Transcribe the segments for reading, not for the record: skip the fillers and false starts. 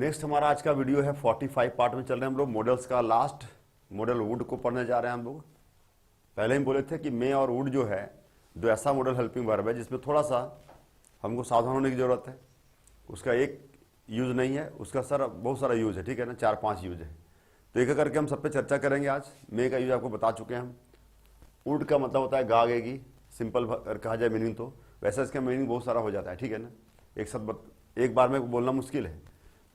Next हमारा आज का वीडियो है 45 पार्ट में चल रहे हैं हम लोग मॉडल्स का। लास्ट मॉडल वुड को पढ़ने जा रहे हैं हम लोग। पहले ही बोले थे कि मे और वुड जो है दो ऐसा मॉडल हेल्पिंग वर्ब है जिसमें थोड़ा सा हमको सावधान होने की जरूरत है। उसका एक यूज नहीं है, उसका सर बहुत सारा यूज है, ठीक है ना, 4-5 यूज है। तो एक करके हम सब पे चर्चा करेंगे आज। मे का यूज आपको बता चुके हैं हम। वुड का मतलब होता है गागेगी, सिंपल कहा जाए मीनिंग तो। वैसे इसका मीनिंग बहुत सारा हो जाता है, ठीक है ना, एक बार में बोलना मुश्किल है।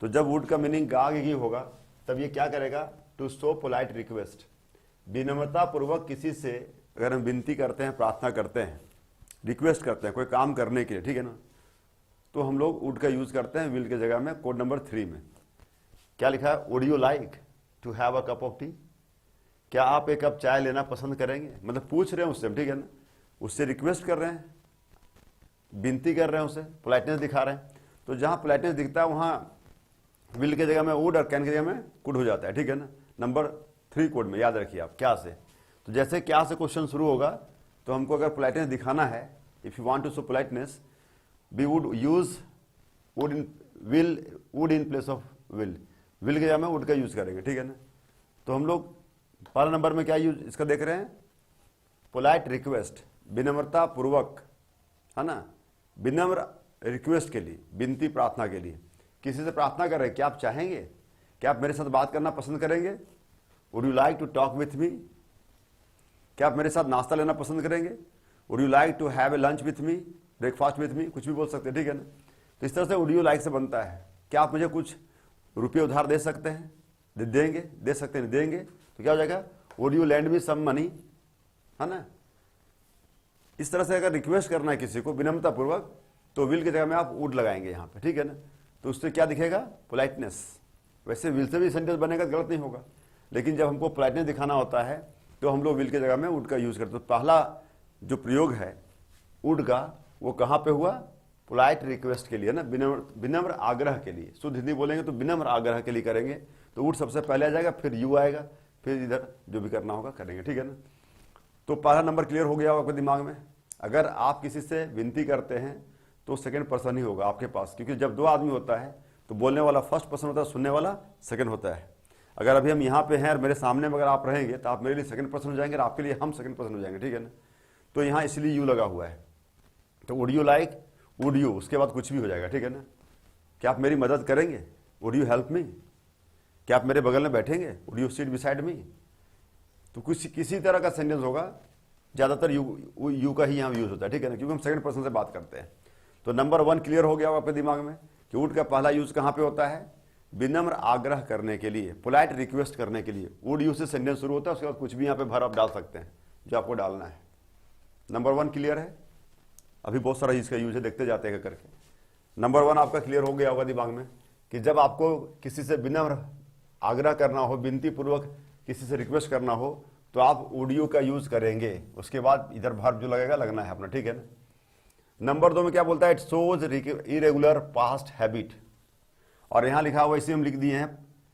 तो जब वुड का मीनिंग गागेगी होगा तब ये क्या करेगा, टू शो पोलाइट रिक्वेस्ट, विनम्रता पूर्वक किसी से अगर हम विनती करते हैं, प्रार्थना करते हैं, रिक्वेस्ट करते हैं कोई काम करने के लिए, ठीक है ना, तो हम लोग वुड का यूज करते हैं विल की जगह में। कोड नंबर 3 में क्या लिखा है, would you like to have a cup of tea, क्या आप एक कप चाय लेना पसंद करेंगे। मतलब पूछ रहे हैं उससे, ठीक है ना, उससे रिक्वेस्ट कर रहे हैं, विनती कर रहे हैं, उसे पोलाइटनेस दिखा रहे हैं। तो जहां पोलाइटनेस दिखता है वहां विल की जगह में वुड और कैन की जगह में कुड हो जाता है, ठीक है ना। नंबर 3 कोड में याद रखिए आप क्या से। तो जैसे क्या से क्वेश्चन शुरू होगा तो हमको अगर पोलाइटनेस दिखाना है, if you want to show politeness, we would use would in place of will की जगह में वुड का यूज करेंगे, ठीक है ना। तो हम लोग पहला नंबर में क्या यूज इसका देख रहे हैं, पोलाइट रिक्वेस्ट, विनम्रता पूर्वक, है ना, विनम्र रिक्वेस्ट के लिए, विनती प्रार्थना के लिए किसी से प्रार्थना कर रहे हैं, क्या आप चाहेंगे, क्या आप मेरे साथ बात करना पसंद करेंगे। Would you like to talk with me, क्या आप मेरे साथ नाश्ता लेना पसंद करेंगे। Would you like to have a lunch with me, breakfast with me, कुछ भी बोल सकते हैं, ठीक है ना। तो इस तरह से वुड यू लाइक से बनता है, क्या आप मुझे कुछ रुपये उधार दे सकते हैं, देंगे, दे सकते हैं, देंगे। तो क्या हो जाएगा, would you lend me some money, है ना। इस तरह से अगर रिक्वेस्ट करना है किसी को विनम्रता पूर्वक तो विल की जगह में आप वुड लगाएंगे यहाँ पे, ठीक है ना। तो उससे क्या दिखेगा, पोलाइटनेस। वैसे विल से भी सेंटेंस बनेगा, गलत नहीं होगा, लेकिन जब हमको पोलाइटनेस दिखाना होता है तो हम लोग विल की जगह में वुड का यूज करते हैं। तो पहला जो प्रयोग है वुड का वो कहाँ पे हुआ, पोलाइट रिक्वेस्ट के लिए ना, विनम्र आग्रह के लिए। शुद्ध हिंदी बोलेंगे तो विनम्र आग्रह के लिए करेंगे, तो वुड सबसे पहले आ जाएगा, फिर यू आएगा, फिर इधर जो भी करना होगा करेंगे, ठीक है ना। तो पहला नंबर क्लियर हो गया होगा आपके दिमाग में। अगर आप किसी से विनती करते हैं तो सेकंड पर्सन ही होगा आपके पास, क्योंकि जब दो आदमी होता है तो बोलने वाला फर्स्ट पर्सन होता है, सुनने वाला सेकंड होता है। अगर अभी हम यहाँ पे हैं और मेरे सामने में अगर आप रहेंगे तो आप मेरे लिए सेकंड पर्सन हो जाएंगे और आपके लिए हम सेकंड पर्सन हो जाएंगे, ठीक है ना। तो यहाँ इसलिए यू लगा हुआ है। तो would you like, would you, उसके बाद कुछ भी हो जाएगा, ठीक है ना। क्या आप मेरी मदद करेंगे, वुड यू हेल्प मी, क्या आप मेरे बगल में बैठेंगे, would you sit beside me. तो कुछ किसी तरह का सेंटेंस होगा, ज्यादातर यू का ही यहाँ यूज होता है, ठीक है ना, क्योंकि हम सेकंड पर्सन से बात करते हैं। तो नंबर 1 क्लियर हो गया आपके दिमाग में कि वुड का पहला यूज कहां पे होता है, विनम्र आग्रह करने के लिए, पोलाइट रिक्वेस्ट करने के लिए। वुड यूज से सेंटेंस शुरू होता है, उसके बाद कुछ भी यहाँ पे भर आप डाल सकते हैं जो आपको डालना है। नंबर 1 क्लियर है। अभी बहुत सारा इसका यूज है, देखते जाते हैं करके। नंबर 1 आपका क्लियर हो गया होगा दिमाग में कि जब आपको किसी से विनम्र आग्रह करना हो, विनती पूर्वक किसी से रिक्वेस्ट करना हो, तो आप वुड यू का यूज करेंगे। उसके बाद इधर वर्ब जो लगेगा लगना है अपना, ठीक है ना। नंबर 2 में क्या बोलता है, it shows irregular past habit, और यहां लिखा हुआ इसी हम लिख दिए हैं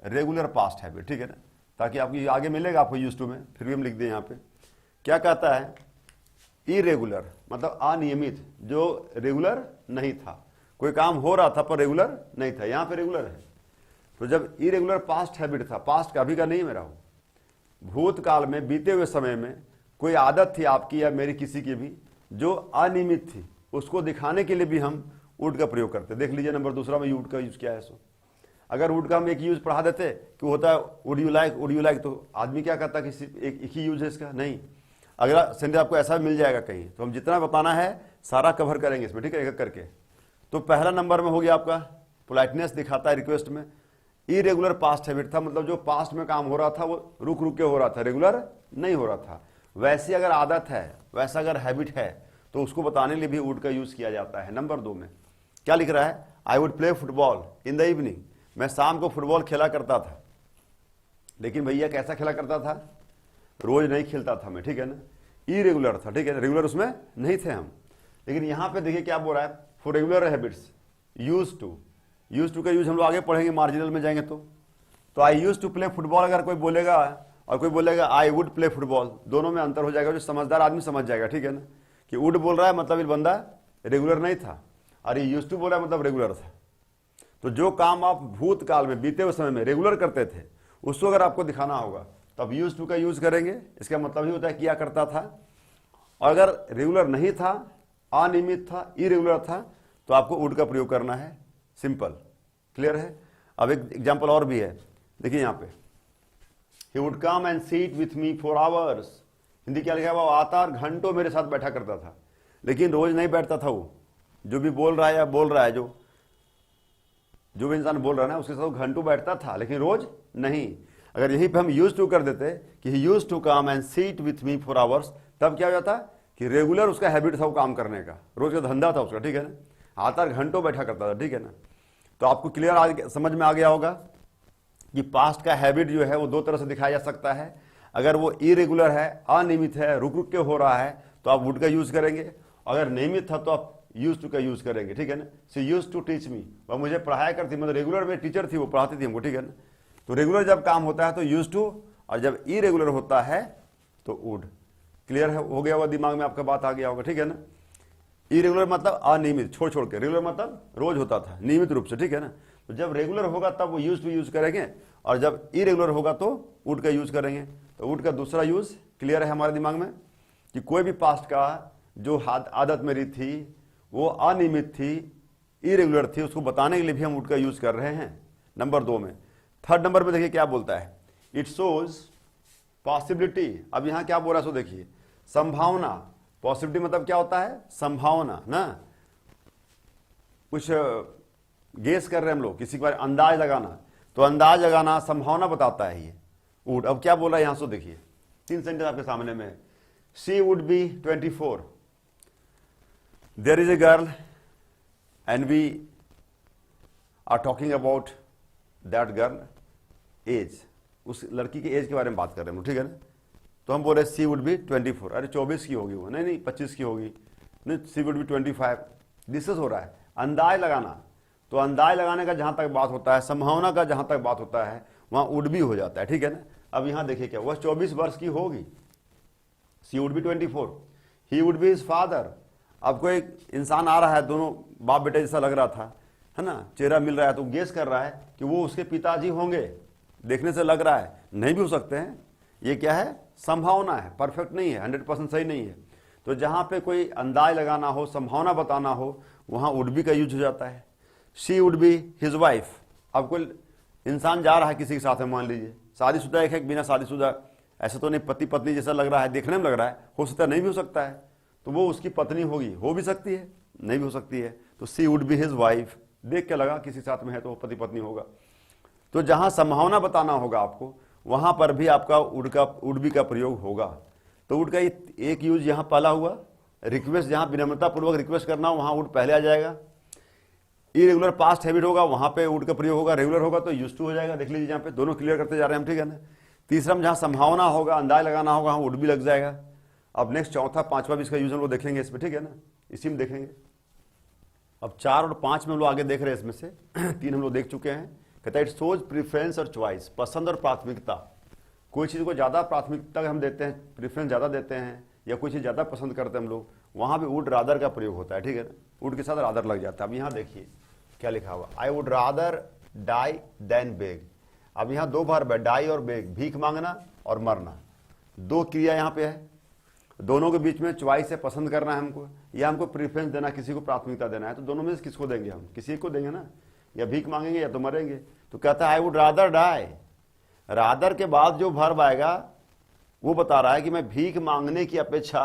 रेगुलर पास्ट हैबिट, ठीक है ना, ताकि आपको आगे मिलेगा आपको यूज टू में, फिर भी हम लिख दिए यहाँ पे। क्या कहता है, इरेगुलर मतलब अनियमित, जो रेगुलर नहीं था, कोई काम हो रहा था पर रेगुलर नहीं था, यहां पे रेगुलर है। तो जब इरेगुलर पास्ट हैबिट था, पास्ट का अभी का नहीं मेरा हो, भूतकाल में बीते हुए समय में कोई आदत थी आपकी या मेरी किसी की भी जो अनियमित थी, उसको दिखाने के लिए भी हम वुड का प्रयोग करते हैं। देख लीजिए नंबर 2 में वुड का यूज किया है। सो अगर वुड का हम एक यूज पढ़ा देते कि होता है वुड यू लाइक, तो आदमी क्या कहता है कि एक ही यूज है इसका, नहीं, अगला सेंटेंस आपको ऐसा मिल जाएगा कहीं। तो हम जितना बताना है सारा कवर करेंगे इसमें, ठीक है, एक करके। तो पहला नंबर में हो गया आपका पोलाइटनेस दिखाता है रिक्वेस्ट में। इरेगुलर पास्ट हैबिट था, मतलब जो पास्ट में काम हो रहा था वो रुक रुक के हो रहा था, रेगुलर नहीं हो रहा था। वैसी अगर आदत है, वैसा अगर हैबिट है, तो उसको बताने के लिए भी वुड का यूज किया जाता है। नंबर 2 में क्या लिख रहा है, I would play football in the evening, मैं शाम को फुटबॉल खेला करता था। लेकिन भैया कैसा खेला करता था, रोज नहीं खेलता था मैं, ठीक है ना, इरेगुलर था, ठीक है, रेगुलर उसमें नहीं थे हम। लेकिन यहां पे देखिए क्या बोल रहा है, for regular habits use to का यूज हम लोग आगे पढ़ेंगे, मार्जिनल में जाएंगे तो I use to play football अगर कोई बोलेगा और कोई बोलेगा आई वुड प्ले फुटबॉल, दोनों में अंतर हो जाएगा। जो समझदार आदमी समझ जाएगा, ठीक है ना, कि वुड बोल रहा है मतलब ये बंदा रेगुलर नहीं था, और ये यूज टू बोल रहा है मतलब रेगुलर था। तो जो काम आप भूतकाल में बीते हुए समय में रेगुलर करते थे उसको अगर आपको दिखाना होगा तो आप यूज टू का यूज करेंगे। इसका मतलब ही होता है किया करता था। और अगर रेगुलर नहीं था, अनियमित था, इरेगुलर था, तो आपको वुड का प्रयोग करना है। सिंपल, क्लियर है। अब एक एग्जाम्पल और भी है, देखिए यहाँ पे, he would come and sit with me for hours. Hindi क्या लिखा है, वो आता और घंटों मेरे साथ बैठा करता था, लेकिन रोज नहीं बैठता था। वो जो भी बोल रहा है या बोल रहा है, जो भी इंसान बोल रहा है ना, उसके साथ घंटों बैठता था, लेकिन रोज नहीं। अगर यहीं पे हम यूज टू कर देते कि he used to come and sit with me for hours, तब क्या हो जाता कि रेगुलर उसका हैबिट था वो काम करने का, रोज का धंधा था उसका, ठीक है ना। आता घंटों बैठा करता था, ठीक है ना। तो आपको क्लियर समझ में आ गया होगा कि पास्ट का हैबिट जो है वो दो तरह से दिखाया जा सकता है। अगर वो इरेगुलर है, अनियमित है, रुक रुक के हो रहा है, तो आप वुड का यूज करेंगे। अगर नियमित था तो आप यूज टू का यूज करेंगे, ठीक है ना। सी यूज टू टीच मी, वह मुझे पढ़ाया करती, मतलब रेगुलर में टीचर थी, वो पढ़ाती थी हमको, ठीक है ना। तो रेगुलर जब काम होता है तो यूज टू, और जब इरेगुलर होता है तो वुड। क्लियर है, हो गया होगा, दिमाग में आपका बात आ गया होगा, ठीक है ना। इरेगुलर मतलब अनियमित, छोड़ छोड़ के, रेगुलर मतलब रोज होता था नियमित रूप से, ठीक है ना। तो जब रेगुलर होगा तब वो यूज टू यूज करेंगे, और जब इरेगुलर होगा तो वुड का यूज करेंगे। तो वुड का दूसरा यूज क्लियर है हमारे दिमाग में कि कोई भी पास्ट का जो आदत मेरी थी वो अनियमित थी, इरेगुलर थी, उसको बताने के लिए भी हम वुड का यूज कर रहे हैं। नंबर 2 में, थर्ड नंबर में देखिए क्या बोलता है, इट शोज पॉसिबिलिटी। अब यहां क्या बोल रहा है, सो देखिए, संभावना। पॉसिबिलिटी मतलब क्या होता है, संभावना ना। कुछ गेस कर रहे हैं हम लोग, किसी के बारे अंदाज लगाना, तो अंदाज लगाना, संभावना बताता है ये वुड। अब क्या बोल रहा है यहां से देखिए, 3 सेंटेंस आपके सामने में। She would be 24, there is a girl and we are talking about that girl age. उस लड़की के एज के बारे में बात कर रहे हैं, ठीक है ना। तो हम बोल रहे सी वुड बी 24, अरे 24 की होगी वो, नहीं 25 की होगी, नहीं सी वुड बी 25। डिस्कस हो रहा है, अंदाज लगाना। तो अंदाज लगाने का जहां तक बात होता है, संभावना का जहां तक बात होता है, वहां वुड भी हो जाता है, ठीक है ना। अब यहां देखिए क्या, वह 24 वर्ष की होगी, she would be 24, he would be his father. अब कोई इंसान आ रहा है, दोनों बाप बेटे जैसा लग रहा था, है ना, चेहरा मिल रहा है, तो गेस कर रहा है कि वो उसके पिताजी होंगे, देखने से लग रहा है, नहीं भी हो सकते हैं। ये क्या है, संभावना है, परफेक्ट नहीं है, 100% सही नहीं है। तो जहां पे कोई अंदाज लगाना हो, संभावना बताना हो, वहां वुड बी का यूज हो जाता है। She would be his wife. अब कोई इंसान जा रहा है किसी के साथ में, मान लीजिए शादीशुदा एक है, बिना शादीशुदा, ऐसा तो नहीं पति पत्नी जैसा लग रहा है, देखने में लग रहा है, हो सकता है नहीं भी हो सकता है, तो वो उसकी पत्नी होगी, हो भी सकती है, नहीं भी हो सकती है। तो सी वुड बी हिज वाइफ, देख के लगा किसी साथ में है तो वो पति पत्नी होगा। तो जहां संभावना बताना होगा आपको, वहां पर भी आपका वुड बी का प्रयोग होगा। तो वुड का एक यूज यहां पहला हुआ, रिक्वेस्ट, जहां विनम्रता पूर्वक रिक्वेस्ट करना हो वहां वुड पहले आ जाएगा। इरेगुलर पास्ट हैबिट होगा, वहां पे वुड का प्रयोग होगा। रेगुलर होगा तो यूज टू हो जाएगा। देख लीजिए यहाँ पे दोनों क्लियर करते जा रहे हैं हम, ठीक है ना। तीसरा में जहां संभावना होगा, अंदाज लगाना होगा, वहां वुड भी लग जाएगा। अब नेक्स्ट चौथा, पांचवा भी इसका यूज हम लोग देखेंगे इसमें, ठीक है ना, इसी में देखेंगे। अब 4 और 5 में हम लोग आगे देख रहे हैं, इसमें से 3 हम लोग देख चुके हैं। कहता है इट शोज प्रेफरेंस और चॉइस, पसंद और प्राथमिकता। कोई चीज को ज्यादा प्राथमिकता हम देते हैं, प्रेफरेंस ज्यादा देते हैं, या कोई चीज ज्यादा पसंद करते हैं हम लोग, वहां भी वुड रादर का प्रयोग होता है, ठीक है ना। वुड के साथ रादर लग जाता है। अब यहाँ देखिए क्या लिखा हुआ, I would rather die than beg. अब यहाँ 2 वर्ब है, डाई और बेग, भीख मांगना और मरना, 2 क्रिया यहाँ पे है। दोनों के बीच में चॉइस है, पसंद करना है हमको, या हमको प्रेफरेंस देना, किसी को प्राथमिकता देना है। तो दोनों में से किसको देंगे हम, किसी को देंगे ना, या भीख मांगेंगे या तो मरेंगे। तो कहता है I would rather die, rather के बाद जो वर्ब आएगा वो बता रहा है कि मैं भीख मांगने की अपेक्षा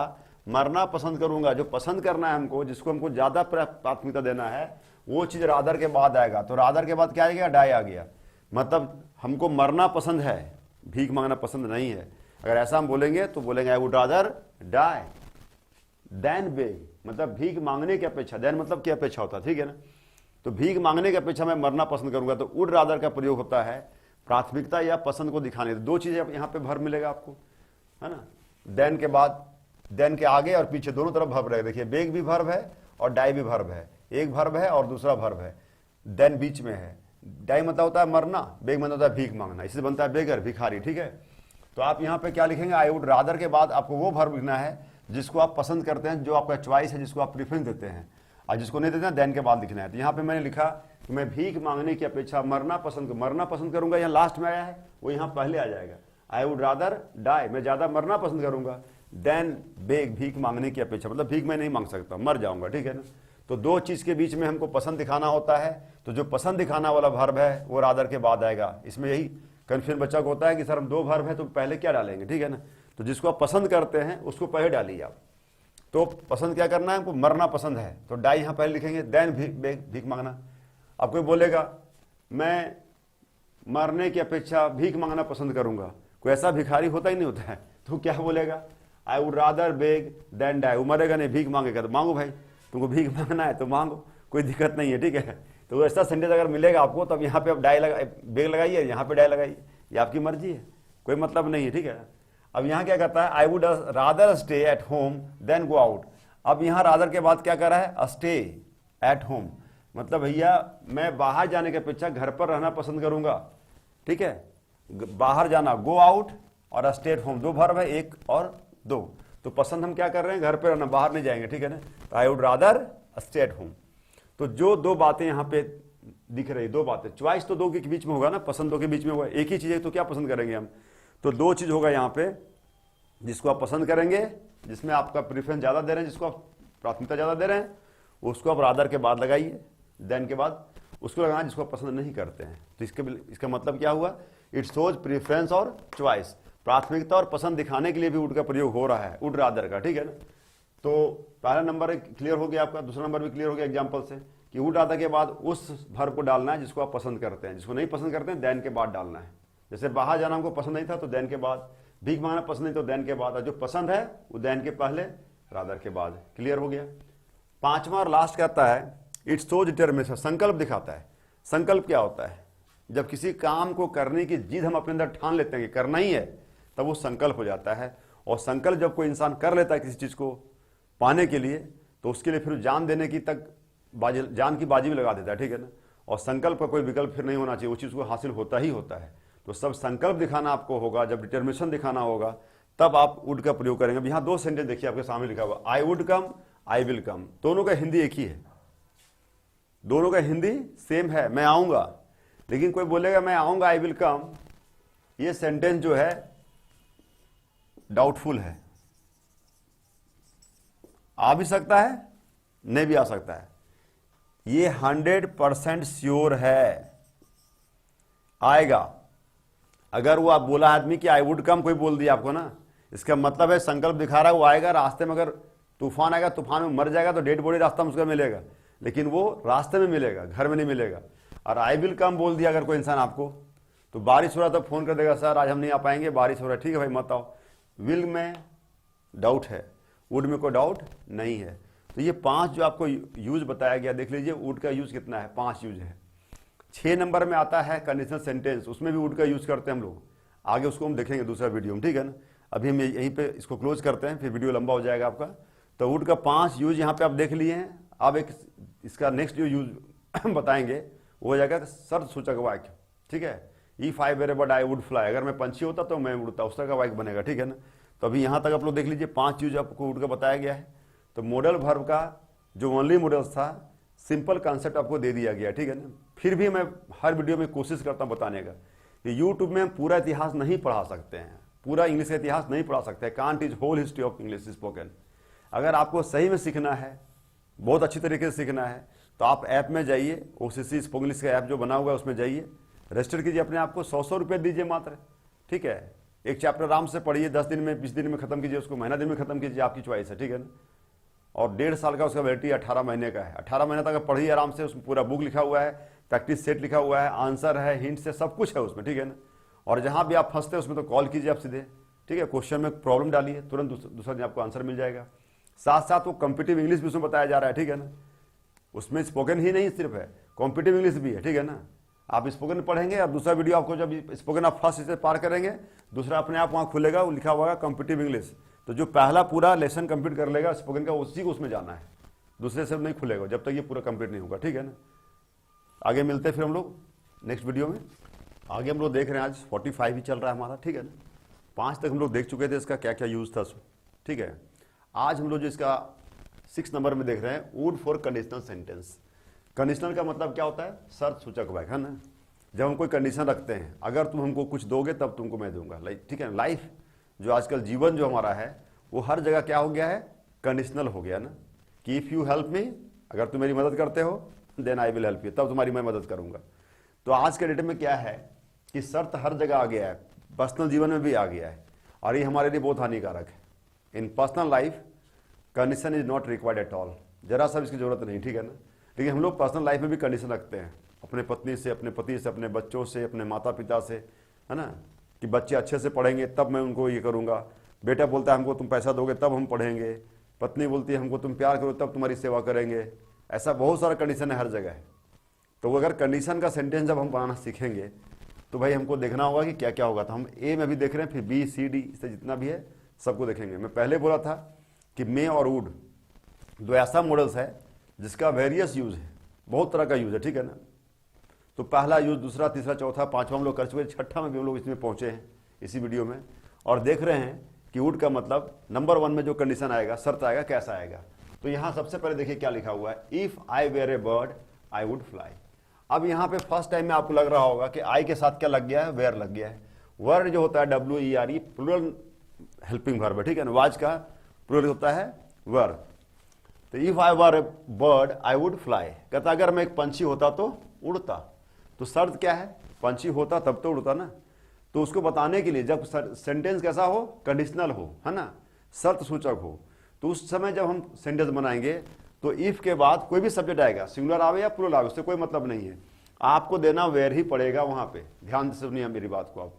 मरना पसंद करूंगा। जो पसंद करना है हमको, जिसको हमको ज्यादा प्राथमिकता देना है, वो चीज रादर के बाद आएगा। तो रादर के बाद क्या आ गया, डाई आ गया। मतलब हमको मरना पसंद है, भीख मांगना पसंद नहीं है। अगर ऐसा हम बोलेंगे तो बोलेंगे I would rather die than beg, मतलब भीख मांगने की अपेक्षा, देन मतलब की अपेक्षा होता है, ठीक है ना। तो भीख मांगने की अपेक्षा मैं मरना पसंद करूंगा। तो वुड रादर का प्रयोग होता है प्राथमिकता या पसंद को दिखाने। 2 चीजें यहाँ पे भर मिलेगा आपको, है ना। देन के बाद, देन के आगे और पीछे दोनों तरफ भर्ब रहेगा। देखिए बेग भी भर्ब है और डाई भी भर्ब है, एक भर्ब है और दूसरा भर्ब है, देन बीच में है। डाई मतलब होता है मरना, बेग मतलब होता है भीख मांगना, इससे बनता है बेगर, भिखारी, ठीक है। तो आप यहाँ पे क्या लिखेंगे, आई वुड रादर के बाद आपको वो भर्ब लिखना है जिसको आप पसंद करते हैं, जो आपका चॉइस है, जिसको आप प्रेफरेंस देते हैं। और जिसको नहीं देना देन के बाद लिखना है। तो यहाँ पे मैंने लिखा कि मैं भीख मांगने की अपेक्षा मरना पसंद करूंगा। यहाँ लास्ट में आया है, वो यहाँ पहले आ जाएगा। आई वुड रादर डाई, मैं ज्यादा मरना पसंद करूंगा, देन बेग, भीख मांगने की अपेक्षा, मतलब भीख मैं नहीं मांग सकता, मर जाऊंगा, ठीक है ना। तो दो चीज के बीच में हमको पसंद दिखाना होता है, तो जो पसंद दिखाना वाला वर्ब है वो रादर के बाद आएगा। इसमें यही कन्फ्यूजन बच्चा को होता है कि सर हम दो वर्ब है तो पहले क्या डालेंगे, ठीक है ना। तो जिसको आप पसंद करते हैं उसको पहले डालिए आप। तो पसंद क्या करना है हमको, मरना पसंद है, तो डाई यहाँ पहले लिखेंगे, देन भीख मांगना। अब कोई बोलेगा मैं मरने की अपेक्षा भीख मांगना पसंद करूंगा, कोई ऐसा भिखारी होता ही नहीं होता है, तो क्या बोलेगा, I would rather beg than die. वो मरेगा नहीं, भीख मांगेगा, तो मांगो भाई, तुमको भीख मांगना है तो मांगो, कोई दिक्कत नहीं है, ठीक है। तो ऐसा सेंटेंस अगर मिलेगा आपको तो अब यहाँ पे आप डाई लगा, बेग लगाइए, यहाँ पे डाई लगाइए, ये आपकी मर्जी है, कोई मतलब नहीं है, ठीक है। अब यहाँ क्या करता है, I would rather stay at home than go out. अब यहाँ रादर के बाद क्या कर रहा है, स्टे एट होम, मतलब भैया मैं बाहर जाने की अपेक्षा घर पर रहना पसंद करूंगा, ठीक है। बाहर जाना गो आउट और स्टे एट होम, दो वर्ब है, एक और दो, तो पसंद हम क्या कर रहे हैं, घर पे रहना, बाहर नहीं जाएंगे, ठीक है ना। तो आई would rather stay at home. तो जो दो बातें यहाँ पे दिख रही, दो बातें, चॉइस तो दो के बीच में होगा ना, पसंद दो के बीच में होगा, एक ही चीज है तो क्या पसंद करेंगे हम, तो दो चीज होगा यहाँ पे, जिसको आप पसंद करेंगे, जिसमें आपका प्रेफरेंस ज्यादा दे रहे हैं, जिसको आप प्राथमिकता ज्यादा दे रहे हैं, उसको आप रादर के बाद लगाइए, देन के बाद उसको लगाना जिसको आप पसंद नहीं करते हैं। तो इसका मतलब क्या हुआ, इट शोज प्रेफरेंस और चॉइस, प्राथमिकता और पसंद दिखाने के लिए भी वुड का प्रयोग हो रहा है, वुड रादर का, ठीक है ना। तो पहला नंबर क्लियर हो गया आपका, दूसरा नंबर भी क्लियर हो गया एग्जांपल से कि वुड रादर के बाद उस वर्ब को डालना है जिसको आप पसंद करते हैं, जिसको नहीं पसंद करते हैं देन के बाद डालना है। जैसे बाहर जाना हमको पसंद नहीं था तो देन के बाद, भीख मांगना पसंद नहीं तो देन के बाद, और जो पसंद है वो देन के पहले रादर के बाद। क्लियर हो गया। पांचवा और लास्ट कहता है इट्स शोज डिटरमिनेशन, संकल्प दिखाता है। संकल्प क्या होता है, जब किसी काम को करने की जिद हम अपने अंदर ठान लेते हैं कि करना ही है, तब वो संकल्प हो जाता है। और संकल्प जब कोई इंसान कर लेता है किसी चीज को पाने के लिए, तो उसके लिए फिर जान देने की तक जान की बाजी भी लगा देता है, ठीक है ना। और संकल्प का कोई विकल्प फिर नहीं होना चाहिए, उस चीज को हासिल होता ही होता है। तो सब संकल्प दिखाना आपको होगा, जब डिटर्मिनेशन दिखाना होगा तब आप वुड का प्रयोग करेंगे। यहाँ दो सेंटेंस देखिए आपके सामने लिखा हुआ, I would come, I will come, दोनों का हिंदी एक ही है, दोनों का हिंदी सेम है, मैं आऊंगा। लेकिन कोई बोलेगा मैं आऊंगा आई विल कम, ये सेंटेंस जो है डाउटफुल है, आ भी सकता है नहीं भी आ सकता है, ये 100% श्योर है आएगा। अगर वो आप बोला आदमी कि आई वुड कम, कोई बोल दिया आपको ना, इसका मतलब है संकल्प दिखा रहा है वो आएगा। रास्ते में अगर तूफान आएगा, तूफान में मर जाएगा तो डेड बॉडी रास्ता में उसका मिलेगा, लेकिन वो रास्ते में मिलेगा, घर में नहीं मिलेगा। और आई विल कम बोल दिया अगर कोई इंसान आपको, तो बारिश हो रहा तो फोन कर देगा, सर आज हम नहीं आ पाएंगे, बारिश हो रहा है, ठीक है भाई मत आओ। विल में डाउट है, वुड में कोई डाउट नहीं है। तो ये पांच जो आपको यूज बताया गया, देख लीजिए वुड का यूज कितना है, 5 यूज है। 6 नंबर में आता है कंडीशनल सेंटेंस, उसमें भी वुड का यूज करते हैं हम लोग, आगे उसको हम देखेंगे दूसरा वीडियो में, ठीक है ना। अभी हम यहीं पे इसको क्लोज करते हैं, फिर वीडियो लंबा हो जाएगा आपका। तो वुड का 5 यूज यहाँ पे आप देख लिए हैं। अब एक इसका नेक्स्ट जो यूज बताएंगे वो हो जाएगा शर्त सूचक वाक्य, ठीक है। If I were bird I would fly, अगर मैं पंछी होता तो मैं उड़ता, उस तरह का वाक्य बनेगा, ठीक है ना। तो अभी यहाँ तक आप लोग देख लीजिए 5 यूज आपको वुड का बताया गया है। तो मॉडल वर्ब का जो ओनली मॉडल्स था, सिंपल कॉन्सेप्ट आपको दे दिया गया, ठीक है ना। फिर भी मैं हर वीडियो में कोशिश करता हूँ बताने का कि यूट्यूब में हम पूरा इतिहास नहीं पढ़ा सकते हैं, पूरा इंग्लिश का इतिहास नहीं पढ़ा सकते हैं, can't is whole history of English spoken. अगर आपको सही में सीखना है, बहुत अच्छी तरीके से सीखना है, तो आप ऐप में जाइए, OCC स्पोकन इंग्लिश का ऐप जो बना हुआ है उसमें जाइए, रजिस्टर कीजिए अपने आप को, 100 रुपये दीजिए मात्र, ठीक है। एक चैप्टर आराम से पढ़िए, 10 दिन में 20 दिन में खत्म कीजिए उसको, महीना दिन में खत्म कीजिए, आपकी चॉइस है, ठीक है ना। और 1.5 साल का उसका वैलिडिटी 18 महीने का है, 18 महीने तक पढ़िए आराम से, उसमें पूरा बुक लिखा हुआ है, प्रैक्टिस सेट लिखा हुआ है, आंसर है, हिंट से सब कुछ है उसमें, ठीक है ना। और जहां भी आप फंसते हैं उसमें तो कॉल कीजिए आप सीधे, ठीक है। क्वेश्चन में प्रॉब्लम डालिए, तुरंत दूसरा दिन आपको आंसर मिल जाएगा। साथ साथ वो कॉम्पिटिटिव इंग्लिश भी उसमें बताया जा रहा है, ठीक है ना। उसमें स्पोकन ही नहीं सिर्फ है, कॉम्पिटिटिव इंग्लिश भी है, ठीक है ना। आप स्पोकन पढ़ेंगे और दूसरा वीडियो आपको जब स्पोकन आप फर्स्ट से पार करेंगे, दूसरा अपने आप वहाँ खुलेगा, वो लिखा हुआ कॉम्पिटिटिव इंग्लिश। तो जो पहला पूरा लेसन कंप्लीट कर लेगा स्पोकन का, उसी को उसमें जाना है, दूसरे से नहीं खुलेगा जब तक ये पूरा कंप्लीट नहीं होगा, ठीक है ना। आगे मिलते हैं फिर हम लोग नेक्स्ट वीडियो में। आगे हम लोग देख रहे हैं, आज 45 ही चल रहा है हमारा, ठीक है ना। 5 तक हम लोग देख चुके थे इसका क्या क्या यूज था, ठीक है। आज हम लोग जो इसका 6 नंबर में देख रहे हैं would for conditional sentence. Conditional का मतलब क्या होता है? शर्त सूचक वाक्य, है ना। जब हम कोई कंडीशन रखते हैं, अगर तुम हमको कुछ दोगे तब तुमको मैं दूंगा, ठीक है। लाइफ जो आजकल जीवन जो हमारा है वो हर जगह क्या हो गया है? कंडीशनल हो गया ना, कि इफ यू हेल्प मी, अगर तुम मेरी मदद करते हो then I will help you, तब तुम्हारी मैं मदद करूंगा। तो आज के डेट में क्या है कि शर्त हर जगह आ गया है, पर्सनल जीवन में भी आ गया है, और ये हमारे लिए बहुत हानिकारक है। In personal life condition is not required at all, जरा सा इसकी जरूरत नहीं, ठीक है ना। लेकिन हम लोग पर्सनल लाइफ में भी कंडीशन रखते हैं, अपने पत्नी से, अपने पति से, अपने बच्चों से, अपने माता पिता से, है ना, कि बच्चे अच्छे से पढ़ेंगे तब मैं उनको ये करूँगा। बेटा बोलता है हमको तुम पैसा दोगे तब हम पढ़ेंगे, पत्नी बोलती है हमको तुम प्यार करो तब तुम्हारी सेवा करेंगे। ऐसा बहुत सारा कंडीशन है हर जगह है। तो अगर कंडीशन का सेंटेंस जब हम बनाना सीखेंगे तो भाई हमको देखना होगा कि क्या क्या होगा। तो हम ए में भी देख रहे हैं, फिर बी सी डी से जितना भी है सबको देखेंगे। मैं पहले बोला था कि मे और वुड दो ऐसा मॉडल्स है जिसका वेरियस यूज है, बहुत तरह का यूज है, ठीक है ना। तो पहला यूज, दूसरा, तीसरा, चौथा, पांचवा हम लोग कर चुके, छठा में भी हम लोग इसमें पहुंचे हैं इसी वीडियो में, और देख रहे हैं कि वुड का मतलब नंबर 1 में जो कंडीशन आएगा, शर्त आएगा, कैसा आएगा। तो यहां सबसे पहले देखिए क्या लिखा हुआ है, if I were a bird I would fly. अब यहाँ पे फर्स्ट टाइम में आपको लग रहा होगा कि आई के साथ क्या लग गया है? वेयर लग गया है। वर्ड जो होता है WERE प्लूरल हेल्पिंग वर्ब है, ठीक है ना। वाज का प्लूरल होता है वर। तो if I were A bird I would fly, कहता अगर मैं एक पंछी होता तो उड़ता। तो शर्त क्या है? पंछी होता तब तो उड़ता ना। तो उसको बताने के लिए जब सेंटेंस कैसा हो? कंडीशनल हो, है ना, शर्त सूचक हो, तो उस समय जब हम सेंटेंस बनाएंगे तो इफ के बाद कोई भी सब्जेक्ट आएगा, सिंगुलर आवे या प्लूरल आवे, उससे कोई मतलब नहीं है, आपको देना वेयर ही पड़ेगा। वहां पे ध्यान से सुनिए मेरी बात को, आप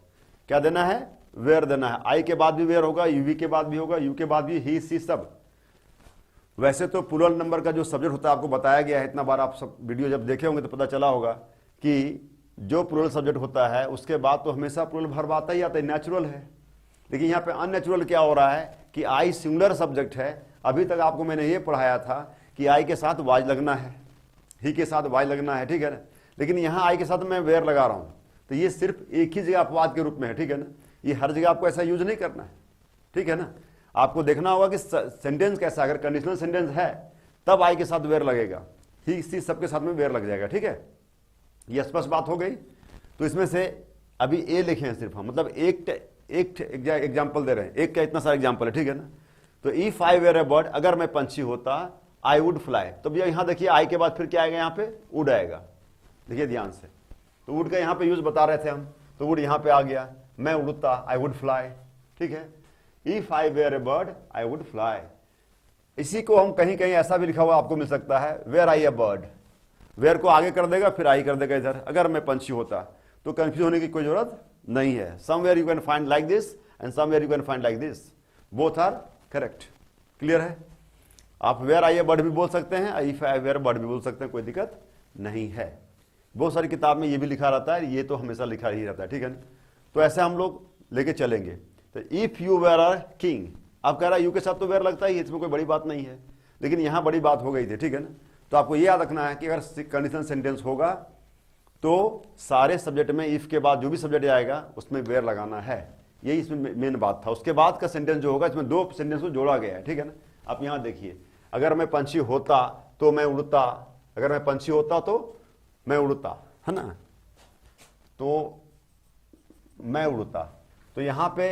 क्या देना है? वेयर देना है। आई के बाद भी वेयर होगा, यूवी के बाद भी होगा, यू के बाद भी ही सी सब। वैसे तो प्लूरल नंबर का जो सब्जेक्ट होता है आपको बताया गया है, इतना बार आप सब वीडियो जब देखे होंगे तो पता चला होगा कि जो प्लूरल सब्जेक्ट होता है उसके बाद तो हमेशा प्लूरल वर्ब आता ही आता है, नेचुरल है। लेकिन यहाँ पे अननेचुरल क्या हो रहा है कि आई सिंगुलर सब्जेक्ट है। अभी तक आपको मैंने ये पढ़ाया था कि आई के साथ वाज लगना है, ही के साथ वाज लगना है, ठीक है ना। लेकिन यहाँ आई के साथ मैं वेयर लगा रहा हूँ, तो ये सिर्फ एक ही जगह अपवाद के रूप में है, ठीक है ना। ये हर जगह आपको ऐसा यूज नहीं करना है, ठीक है ना। आपको देखना होगा कि सेंटेंस कैसा, अगर कंडीशनल सेंटेंस है तब आई के साथ वेयर लगेगा, ही सी सबके साथ में वेयर लग जाएगा, ठीक है। ये स्पष्ट बात हो गई। तो इसमें से अभी ए लिखे हैं सिर्फ हम, मतलब एक एग्जाम्पल दे रहे हैं, एक का इतना सारा एग्जाम्पल है, ठीक है ना। तो if I were a bird, अगर मैं पंछी होता आई वुड फ्लाई। तो भैया यहां देखिए आई के बाद फिर क्या आएगा? यहाँ पे वुड आएगा, देखिए ध्यान से। तो वुड का यहाँ पे यूज बता रहे थे हम, तो वुड यहाँ पे आ गया, मैं उड़ता आई वुड फ्लाई, ठीक है। If I were a bird I would fly. इसी को हम कहीं कहीं ऐसा भी लिखा हुआ आपको मिल सकता है, were I a bird, were को आगे कर देगा फिर आई कर देगा इधर, अगर मैं पंछी होता। तो कंफ्यूज होने की कोई जरूरत नहीं है। Somewhere you can find like this and somewhere you can find like this, both are correct. Clear है? आप वेयर आई ए बर्ड भी बोल सकते हैं, इफ आई वेयर बर्ड भी बोल सकते हैं, कोई दिक्कत नहीं है। बहुत सारी किताब में ये भी लिखा रहता है, ये तो हमेशा लिखा ही रहता है, ठीक है ना। तो ऐसे हम लोग लेके चलेंगे। तो if you were are king, अब कह रहा है यू के साथ तो वेयर लगता ही है, इसमें कोई बड़ी बात नहीं है, लेकिन यहां बड़ी बात हो गई थी, ठीक है ना। तो आपको ये याद रखना है कि अगर कंडीशनल सेंटेंस होगा तो सारे सब्जेक्ट में इफ के बाद जो भी सब्जेक्ट आएगा उसमें वेयर लगाना है। यही इसमें मेन बात था। उसके बाद का सेंटेंस जो होगा, इसमें 2 सेंटेंस को जोड़ा गया है, ठीक है ना। आप यहां देखिए, अगर मैं पंछी होता तो मैं उड़ता, अगर मैं पंछी होता तो मैं उड़ता, है ना, तो मैं उड़ता। तो यहां पे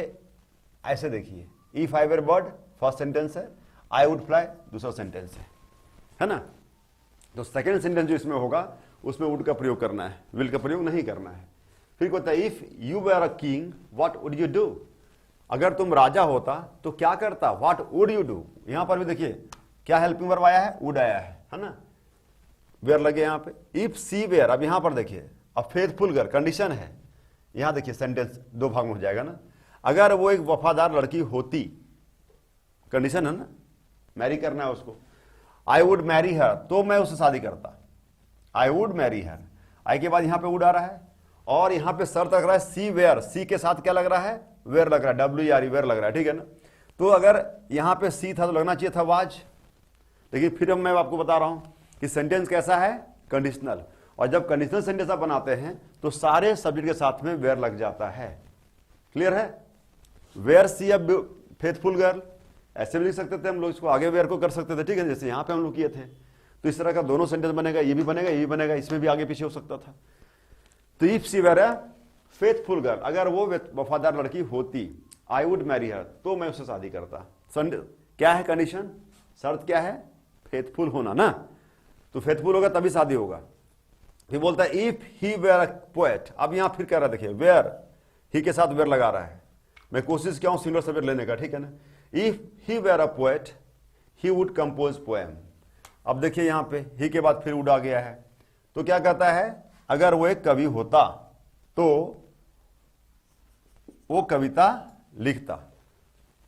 ऐसे देखिए, if I were bird first sentence है, आई वुड फ्लाई दूसरा सेंटेंस है ना। तो सेकेंड सेंटेंस जो इसमें होगा उसमें वुड का प्रयोग करना है, विल का प्रयोग नहीं करना है। फिर कहता है if you were a king what would you do, अगर तुम राजा होता तो क्या करता, व्हाट वुड यू डू। यहां पर भी देखिए क्या हेल्पिंग वर्ब आया है, वुड आया है ना, वेयर लगे यहां पे। इफ सी वेयर, अब यहां पर देखिए, अब फेथफुल गर्ल कंडीशन है, यहां देखिए सेंटेंस 2 भाग में हो जाएगा ना। अगर वो एक वफादार लड़की होती, कंडीशन है ना, मैरी करना है उसको, आई वुड मैरी हर, तो मैं उससे शादी करता, आई वुड मैरी हर। आई के बाद यहां पे वुड आ रहा है, और यहां पे शर्त लग रहा है सी वेयर, सी के साथ क्या लग रहा है, वेयर लग रहा है, WERE वेयर लग रहा है, ठीक है ना। तो अगर यहां पे सी था तो लगना चाहिए था वाज, लेकिन फिर मैं आपको बता रहा हूं कि सेंटेंस कैसा है, कंडीशनल। और जब कंडीशनल सेंटेंस आप बनाते हैं तो सारे सब्जेक्ट के साथ में वेयर लग जाता है। क्लियर है? Were she a faithful girl, ऐसे भी लिख सकते थे हम लोग, इसको आगे वेयर को कर सकते थे, ठीक है, जैसे यहाँ पे हम लोग किए थे। तो इस तरह का दोनों सेंटेंस बनेगा, ये भी बनेगा, ये भी बनेगा, इसमें भी आगे पीछे हो सकता था। तो if she were a faithful girl, अगर वो वफादार लड़की होती, आई वुड मैरी हर, तो मैं उससे शादी करता। क्या है कंडीशन, शर्त क्या है, फेथफुल होना ना, तो फेथफुल होगा तभी शादी होगा। फिर बोलता है if he were a poet, अब यहां फिर कह रहा है, देखिए वेयर, ही के साथ वेयर लगा रहा है, मैं कोशिश किया हूं सिंगुलर सब्जेक्ट लेने का, ठीक है ना। If he were a poet he would compose poem. अब देखिए यहां पे ही के बाद फिर वुड आ गया है, तो क्या कहता है, अगर वो एक कवि होता तो वो कविता लिखता,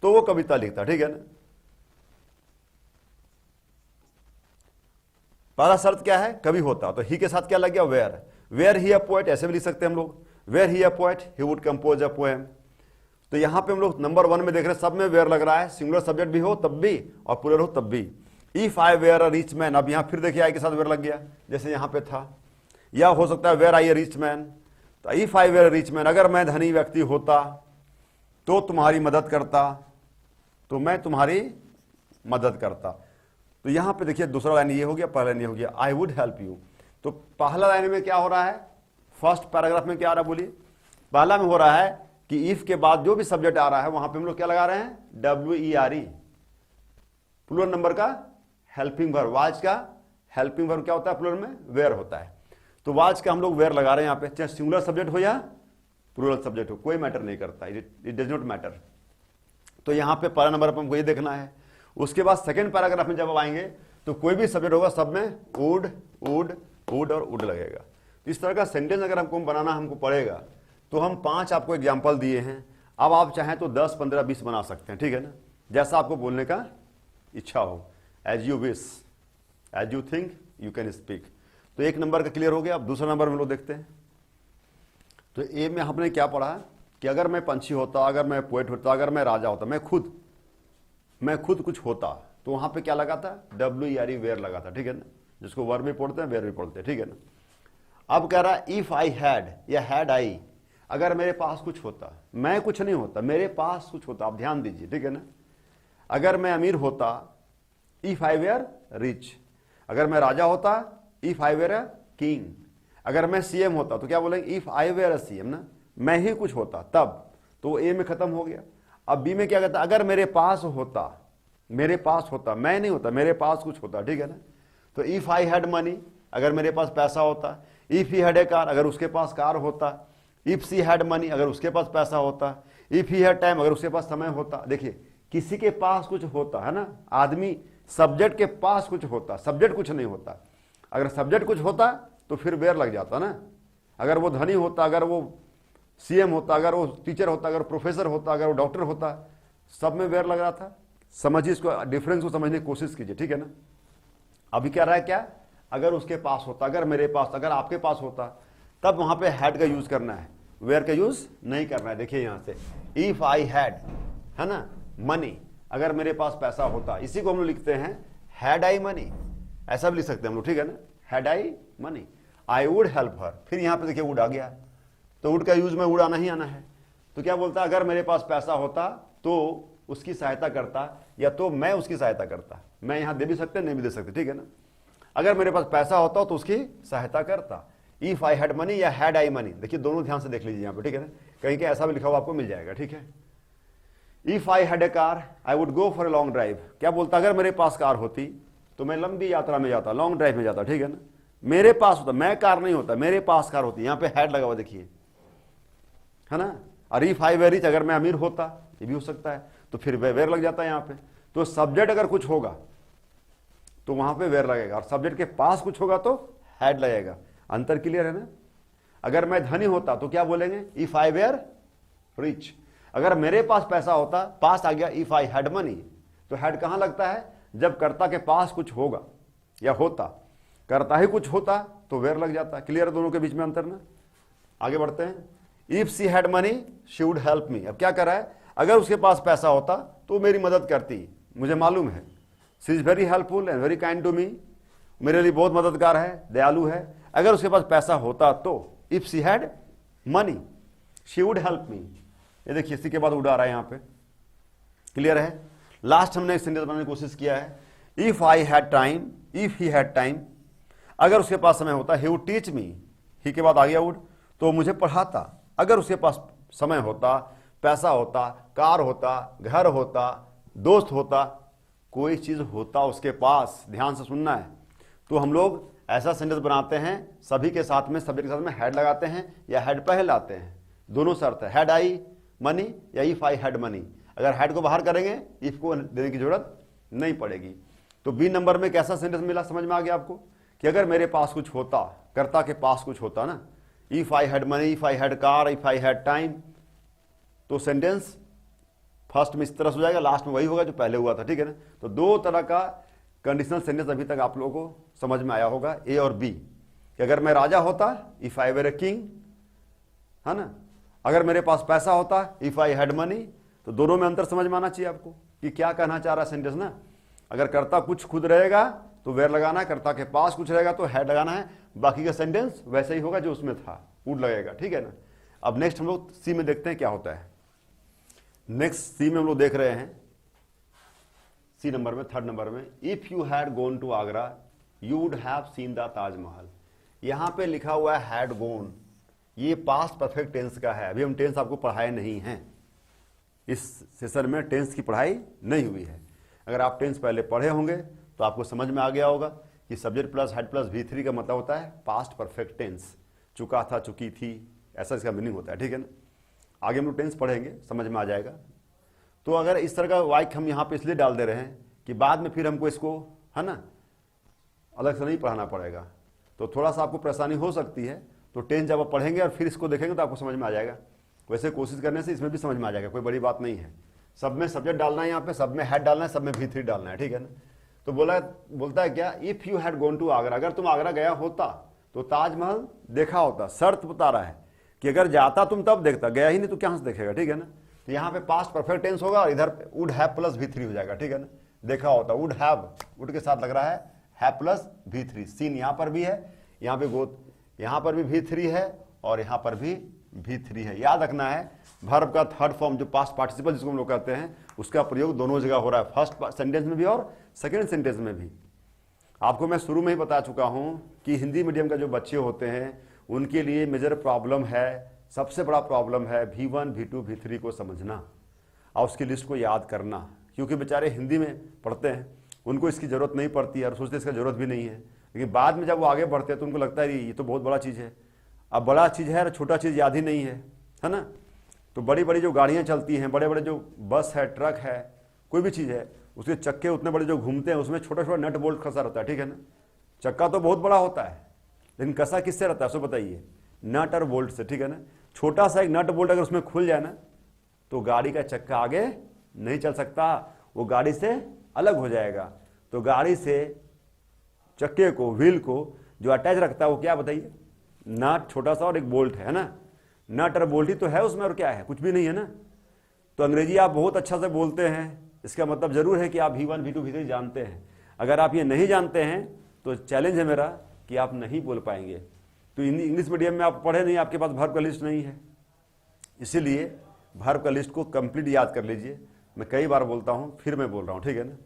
तो वो कविता लिखता, ठीक है ना। पहला शर्त क्या है, कवि होता, तो ही के साथ क्या लग गया, were, were he a poet, ऐसे भी लिख सकते हैं हम लोग, were he a poet he would compose a poem. तो यहां पे हम लोग नंबर 1 में देख रहे हैं, सब में वेयर लग रहा है, सिंगुलर सब्जेक्ट भी हो तब भी और प्लूरल हो तब भी। If I were a rich man, अब यहां फिर देखिए आई के साथ वेयर लग गया जैसे यहां पे था, या हो सकता है were I a rich man, तो if I were a rich man, अगर मैं धनी व्यक्ति होता तो तुम्हारी मदद करता, तो मैं तुम्हारी मदद करता। तो यहां पे देखिए दूसरा लाइन ये हो गया, पहला लाइन ये हो गया, आई वुड हेल्प यू। तो पहला लाइन में क्या हो रहा है, फर्स्ट पैराग्राफ में क्या आ रहा है बोलिए, पहला में हो रहा है कि इफ के बाद जो भी सब्जेक्ट आ रहा है वहां पे हम लोग क्या लगा रहे हैं, WERE, प्लूरल नंबर का हेल्पिंग वर्ब, वाज का हेल्पिंग वर्ब क्या होता है प्लूरल में, वेयर होता है। तो वाज का हम लोग वेयर लगा रहे हैं यहाँ पे, चाहे सिंगुलर सब्जेक्ट हो या प्लूरल सब्जेक्ट हो, कोई मैटर नहीं करता, इट डज नॉट मैटर। तो यहाँ पे पहला नंबर पर हमको ये देखना है। उसके बाद सेकंड पैराग्राफ में जब आएंगे तो कोई भी सब्जेक्ट होगा सब में वुड वुड वुड और वुड लगेगा। इस तरह का सेंटेंस अगर हमको बनाना हमको पड़ेगा, तो हम 5 आपको एग्जाम्पल दिए हैं, अब आप चाहें तो 10, 15, 20 बना सकते हैं, ठीक है ना, जैसा आपको बोलने का इच्छा हो, as you wish, as you think you can speak. तो एक नंबर का क्लियर हो गया। अब दूसरा नंबर हम लोग देखते हैं। तो ए में हमने क्या पढ़ा कि अगर मैं पंछी होता, अगर मैं पोएट होता, अगर मैं राजा होता, मैं खुद कुछ होता, तो वहां पे क्या लगा था, WERE, वेयर लगा था, ठीक है ना, जिसको वर्ब भी पढ़ते हैं वेयर भी पढ़ते हैं, ठीक है ना। अब कह रहा है इफ आई हैड या हैड आई, अगर मेरे पास कुछ होता, मैं कुछ नहीं होता, मेरे पास कुछ होता, आप ध्यान दीजिए, ठीक है ना। अगर मैं अमीर होता, इफ आई वेयर रिच, अगर मैं राजा होता, इफ आई वेयर किंग, अगर मैं CM होता तो क्या बोलेंगे, इफ आई वेयर CM ना, मैं ही कुछ होता तब, तो ए में खत्म हो गया। अब बी में क्या कहता, अगर मेरे पास होता, मैं नहीं होता, मेरे पास कुछ होता, ठीक है ना। तो इफ आई हैड मनी, अगर मेरे पास पैसा होता, if he had a car, अगर उसके पास कार होता, इफ सी हैड मनी, अगर उसके पास पैसा होता, इफ ही हैड टाइम, अगर उसके पास समय होता। देखिए किसी के पास कुछ होता है ना, आदमी सब्जेक्ट के पास कुछ होता, सब्जेक्ट कुछ नहीं होता। अगर सब्जेक्ट कुछ होता तो फिर वेयर लग जाता ना। अगर वो धनी होता, अगर वो CM होता, अगर वो टीचर होता, अगर प्रोफेसर होता, अगर वो डॉक्टर होता, सब में वेयर लग रहा था। समझिए इसको, डिफरेंस को समझने की कोशिश कीजिए, ठीक है ना। अभी क्या रहा है, क्या, अगर उसके पास होता, अगर मेरे पास, अगर आपके पास होता, तब वहां पे हैड का यूज करना है, वेयर का यूज नहीं करना है। देखिए यहां से इफ आई हैड, है ना, मनी, अगर मेरे पास पैसा होता, इसी को हम लोग लिखते हैं हैड आई मनी, ऐसा भी लिख सकते हैं हम लोग, ठीक है ना, had I money, I would help her. फिर यहां पे देखिए वुड आ गया, तो वुड का यूज में वुड आना ही आना है। तो क्या बोलता, अगर मेरे पास पैसा होता तो उसकी सहायता करता, या तो मैं उसकी सहायता करता। मैं यहां दे भी सकते, नहीं भी दे सकते, ठीक है ना। अगर मेरे पास पैसा होता तो उसकी सहायता करता, इफ आई हैड मनी या हैड आई मनी। देखिए दोनों ध्यान से देख लीजिए यहां पे, ठीक है ना, कहीं के ऐसा भी लिखा हुआ आपको मिल जाएगा, ठीक है। If I had a car I would go for a long drive, क्या बोलता, अगर मेरे पास कार होती तो मैं लंबी यात्रा में जाता, लॉन्ग ड्राइव में जाता, ठीक है ना। मेरे पास होता, मैं कार नहीं होता, मेरे पास कार होती, यहां पे हैड लगा हुआ देखिए, है ना। और इफ आई वेयर रिच, अगर मैं अमीर होता, ये भी हो सकता है, तो फिर वेयर लग जाता है यहां पे। तो सब्जेक्ट अगर कुछ होगा तो वहां पे वेयर लगेगा, और सब्जेक्ट के पास कुछ होगा तो हैड लगेगा। अंतर क्लियर है ना। अगर मैं धनी होता तो क्या बोलेंगे, इफ आई वेयर रिच। अगर मेरे पास पैसा होता, पास आ गया, इफ आई हैड मनी, तो हैड कहां लगता है, जब कर्ता के पास कुछ होगा या होता, कर्ता ही कुछ होता तो वेयर लग जाता। क्लियर है दोनों के बीच में अंतर ना। आगे बढ़ते हैं। If she had money she would help me, अब क्या कर रहा है, अगर उसके पास पैसा होता तो मेरी मदद करती, मुझे मालूम है, she is very helpful and very kind to me, मेरे लिए बहुत मददगार है, दयालु है। अगर उसके पास पैसा होता तो, if she had money she would help me. ये देखिए इसी के बाद वुड आ रहा है यहां पे, क्लियर है। लास्ट हमने एक सेंटेंस बनाने की कोशिश किया है, if I had time, if he had time, अगर उसके पास समय होता, ही वुड टीच मी, ही के बाद आ गया वुड, तो मुझे पढ़ाता। अगर उसके पास समय होता, पैसा होता, कार होता, घर होता, दोस्त होता, कोई चीज होता उसके पास, ध्यान से सुनना है, तो हम लोग ऐसा सेंटेंस बनाते हैं सभी के साथ में, सभी के साथ में हैड लगाते हैं या हैड पहले लाते हैं, दोनों शर्त है, हैड आई मनी या इफ आई हैड मनी। अगर हैड को बाहर करेंगे इफ को देने की जरूरत नहीं पड़ेगी। तो बी नंबर में कैसा सेंटेंस मिला, समझ में आ गया आपको, कि अगर मेरे पास कुछ होता, कर्ता के पास कुछ होता ना, if I had money, if I had car, if I had time, तो सेंटेंस फर्स्ट में इस तरह से हो जाएगा, लास्ट में वही होगा जो पहले हुआ था, ठीक है ना। तो दो तरह का कंडीशनल सेंटेंस अभी तक आप लोगों को समझ में आया होगा, ए और बी, कि अगर मैं राजा होता, if I were a king, है ना, अगर मेरे पास पैसा होता, इफ आई हैड मनी। तो दोनों में अंतर समझ में आना चाहिए आपको कि क्या कहना चाह रहा है सेंटेंस ना। अगर कर्ता कुछ खुद रहेगा तो वेर लगाना है, कर्ता के पास कुछ रहेगा तो हैड लगाना है, बाकी का सेंटेंस वैसे ही होगा जो उसमें था, वुड लगेगा, ठीक है ना। अब नेक्स्ट हम लोग सी में देखते हैं क्या होता है। नेक्स्ट सी में हम लोग देख रहे हैं, सी नंबर में, थर्ड नंबर में, if you had gone to Agra you would have seen the Taj Mahal. यहां पे लिखा हुआ है हैड गोन, ये पास्ट परफेक्ट टेंस का है, अभी हम टेंस आपको पढ़ाए नहीं हैं, इस सेशन में टेंस की पढ़ाई नहीं हुई है। अगर आप टेंस पहले पढ़े होंगे तो आपको समझ में आ गया होगा कि subject plus head plus V3 का मतलब होता है पास्ट परफेक्ट टेंस, चुका था, चुकी थी, ऐसा इसका मीनिंग होता है, ठीक है ना। आगे हम लोग टेंस पढ़ेंगे, समझ में आ जाएगा। तो अगर इस तरह का वाक्य हम यहाँ पे इसलिए डाल दे रहे हैं कि बाद में फिर हमको इसको, है ना, अलग से नहीं पढ़ाना पड़ेगा, तो थोड़ा सा आपको परेशानी हो सकती है। तो टेंस जब आप पढ़ेंगे और फिर इसको देखेंगे तो आपको समझ में आ जाएगा। वैसे कोशिश करने से इसमें भी समझ में आ जाएगा, कोई बड़ी बात नहीं है। सब में सब्जेक्ट डालना है, यहाँ पे सब में हैड डालना है, सब में V3 डालना है, ठीक है ना। तो बोलता है क्या, if you had gone to Agra, अगर तुम आगरा गया होता तो ताजमहल देखा होता। शर्त बता रहा है कि अगर जाता तुम तब देखता, गया ही नहीं तो क्या से देखेगा, ठीक है ना। तो यहाँ पे पास्ट परफेक्ट टेंस होगा और इधर वुड हैव प्लस V3 हो जाएगा, ठीक है ना। देखा होता, वुड हैव, वुड के साथ लग रहा है प्लस V3। सीन यहाँ पर भी है, यहाँ पे गोत, यहाँ पर भी V3 है और यहाँ पर भी V3 है। याद रखना है वर्ब का थर्ड फॉर्म जो पास्ट पार्टिसिपल जिसको हम लोग कहते हैं, उसका प्रयोग दोनों जगह हो रहा है, फर्स्ट सेंटेंस में भी और सेकेंड सेंटेंस में भी। आपको मैं शुरू में ही बता चुका हूं कि हिंदी मीडियम का जो बच्चे होते हैं उनके लिए मेजर प्रॉब्लम है, सबसे बड़ा प्रॉब्लम है V1, V2, V3 को समझना और उसकी लिस्ट को याद करना, क्योंकि बेचारे हिंदी में पढ़ते हैं, उनको इसकी जरूरत नहीं पड़ती है और सोचते इसका जरूरत भी नहीं है। लेकिन बाद में जब वो आगे बढ़ते हैं तो उनको लगता है ये तो बहुत बड़ा चीज़ है। अब बड़ा चीज़ है और छोटा चीज़ याद ही नहीं है ना। तो बड़ी बड़ी जो गाड़ियाँ चलती हैं, बड़े बड़े जो बस है, ट्रक है, कोई भी चीज़ है, उसके चक्के उतने बड़े जो घूमते हैं उसमें छोटा छोटा नट बोल्ट कसा रहता है, ठीक है ना। चक्का तो बहुत बड़ा होता है लेकिन कसा किससे रहता है उसको बताइए, नट और बोल्ट से, ठीक है ना। छोटा सा एक नट बोल्ट अगर उसमें खुल जाए ना तो गाड़ी का चक्का आगे नहीं चल सकता, वो गाड़ी से अलग हो जाएगा। तो गाड़ी से चक्के को, व्हील को जो अटैच रखता है वो क्या बताइए, नट छोटा सा और एक बोल्ट है ना। नट और बोल्ट ही तो है उसमें, और क्या है, कुछ भी नहीं है ना। तो अंग्रेजी आप बहुत अच्छा से बोलते हैं, इसका मतलब जरूर है कि आप V1, V2, V3 जानते हैं। अगर आप ये नहीं जानते हैं तो चैलेंज है मेरा कि आप नहीं बोल पाएंगे। तो इंग्लिश मीडियम में आप पढ़े नहीं, आपके पास वर्ब का लिस्ट नहीं है, इसीलिए वर्ब का लिस्ट को कंप्लीट याद कर लीजिए। मैं कई बार बोलता हूँ, फिर मैं बोल रहा हूँ, ठीक है ना।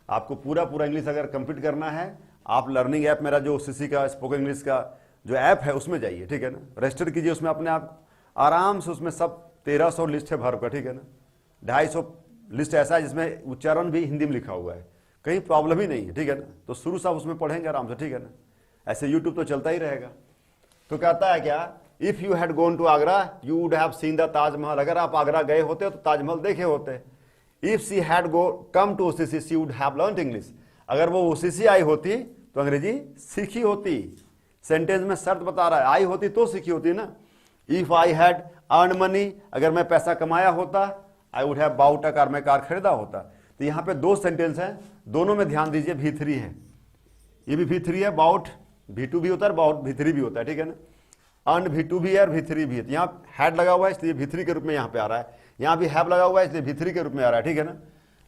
आपको पूरा इंग्लिश अगर कंप्लीट करना है, आप लर्निंग ऐप मेरा जो CC का स्पोकन इंग्लिश का जो ऐप है उसमें जाइए, ठीक है ना। रजिस्टर कीजिए उसमें अपने आप, आराम से उसमें सब 1300 लिस्ट है वर्ब का, ठीक है ना। 250 लिस्ट ऐसा है जिसमें उच्चारण भी हिंदी में लिखा हुआ है, कहीं प्रॉब्लम ही नहीं है, ठीक है ना। तो शुरू से आप उसमें पढ़ेंगे आराम से, ठीक है ना। ऐसे यूट्यूब तो चलता ही रहेगा। तो कहता है क्या, if you had gone to Agra you would have seen the Taj Mahal, अगर आप आगरा गए होते तो ताजमहल देखे होते। If she had come to OCC she would have learned English, अगर वो OCC आई होती तो अंग्रेजी सीखी होती। सेंटेंस में शर्त बता रहा है, आई होती तो सीखी होती ना। If I had earn money, अगर मैं पैसा कमाया होता, I would have bought a car, मैं कार खरीदा होता। तो यहाँ पे दो सेंटेंस हैं, दोनों में ध्यान दीजिए V3 है, ये भी V3 है, बाउट V2 भी होता है, बाउट V3 भी होता है, ठीक है ना। अर्न V2 भी है और V3 भी है। यहाँ हैड लगा हुआ है इसलिए V3 के रूप में यहाँ पे आ रहा है, यहाँ भी हैव लगा हुआ है इसलिए V3 के रूप में आ रहा है, ठीक है ना।